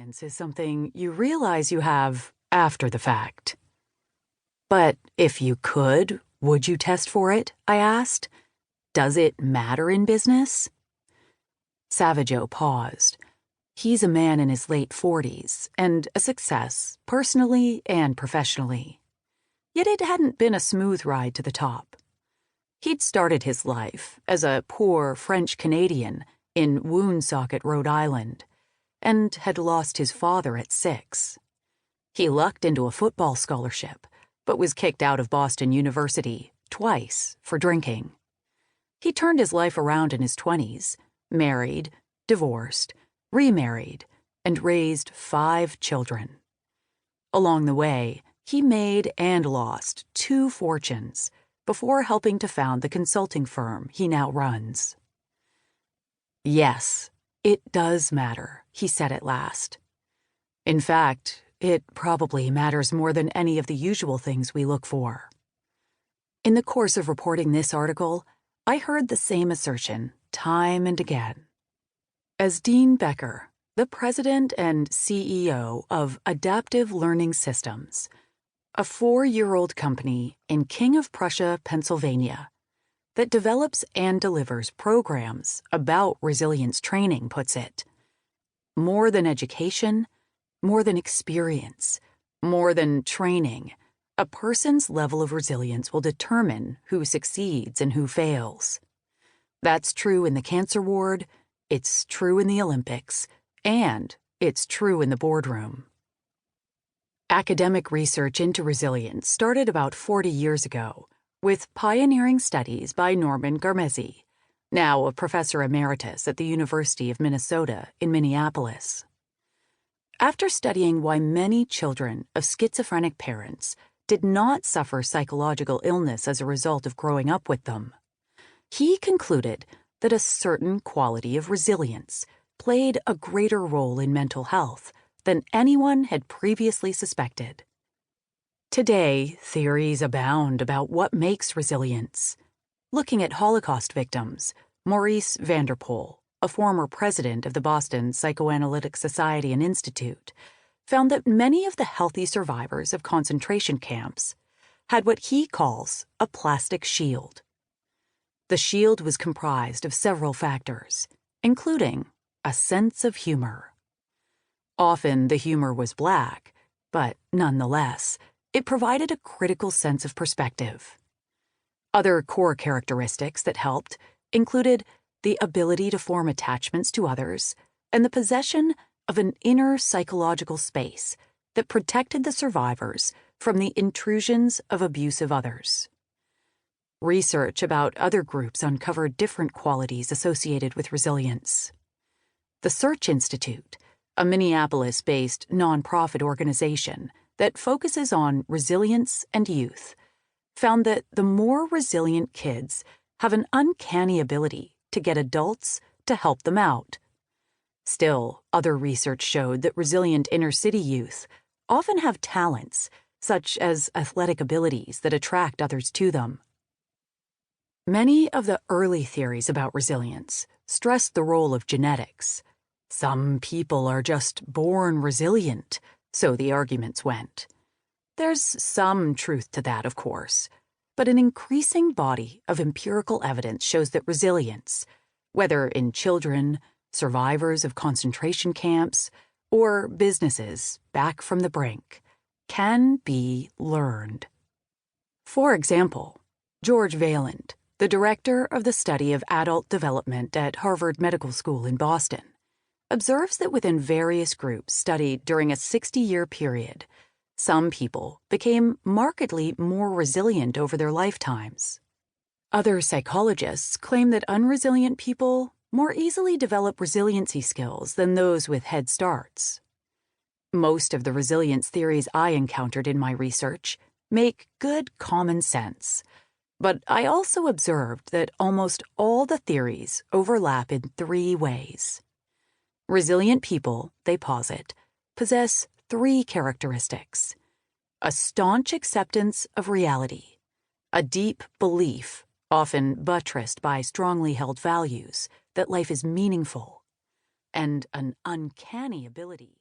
Resilience is something you realize you have after the fact. But if you could, would you test for it? I asked. Does it matter in business? Savageau paused. He's a man in his late 40s and a success, personally and professionally. Yet it hadn't been a smooth ride to the top. He'd started his life as a poor French-Canadian in Woonsocket, Rhode Island, and had lost his father at 6. He lucked into a football scholarship, but was kicked out of Boston University twice for drinking. He turned his life around in his 20s, married, divorced, remarried, and raised 5 children. Along the way, he made and lost 2 fortunes before helping to found the consulting firm he now runs. Yes, it does matter, he said at last. In fact, it probably matters more than any of the usual things we look for. In the course of reporting this article, I heard the same assertion time and again. As Dean Becker, the president and CEO of Adaptive Learning Systems, a 4-year-old company in King of Prussia, Pennsylvania, that develops and delivers programs about resilience training, puts it, more than education, more than experience, more than training, a person's level of resilience will determine who succeeds and who fails. That's true in the cancer ward, it's true in the Olympics, and it's true in the boardroom. Academic research into resilience started about 40 years ago with pioneering studies by Norman Garmezi, now a professor emeritus at the University of Minnesota in Minneapolis. After studying why many children of schizophrenic parents did not suffer psychological illness as a result of growing up with them, he concluded that a certain quality of resilience played a greater role in mental health than anyone had previously suspected. Today, theories abound about what makes resilience. Looking at Holocaust victims, Maurice Vanderpoel, a former president of the Boston Psychoanalytic Society and Institute, found that many of the healthy survivors of concentration camps had what he calls a plastic shield. The shield was comprised of several factors, including a sense of humor. Often the humor was black, but nonetheless, it provided a critical sense of perspective. Other core characteristics that helped included the ability to form attachments to others and the possession of an inner psychological space that protected the survivors from the intrusions of abusive others. Research about other groups uncovered different qualities associated with resilience. The Search Institute, a Minneapolis-based nonprofit organization that focuses on resilience and youth, found that the more resilient kids have an uncanny ability to get adults to help them out. Still, other research showed that resilient inner-city youth often have talents, such as athletic abilities that attract others to them. Many of the early theories about resilience stressed the role of genetics. Some people are just born resilient, so the arguments went. There's some truth to that, of course, but an increasing body of empirical evidence shows that resilience, whether in children, survivors of concentration camps, or businesses back from the brink, can be learned. For example, George Vaillant, the director of the study of adult development at Harvard Medical School in Boston, observes that within various groups studied during a 60-year period, some people became markedly more resilient over their lifetimes. Other psychologists claim that unresilient people more easily develop resiliency skills than those with head starts. Most of the resilience theories I encountered in my research make good common sense, but I also observed that almost all the theories overlap in 3 ways. Resilient people, they posit, possess 3 characteristics: a staunch acceptance of reality, a deep belief, often buttressed by strongly held values, that life is meaningful, and an uncanny ability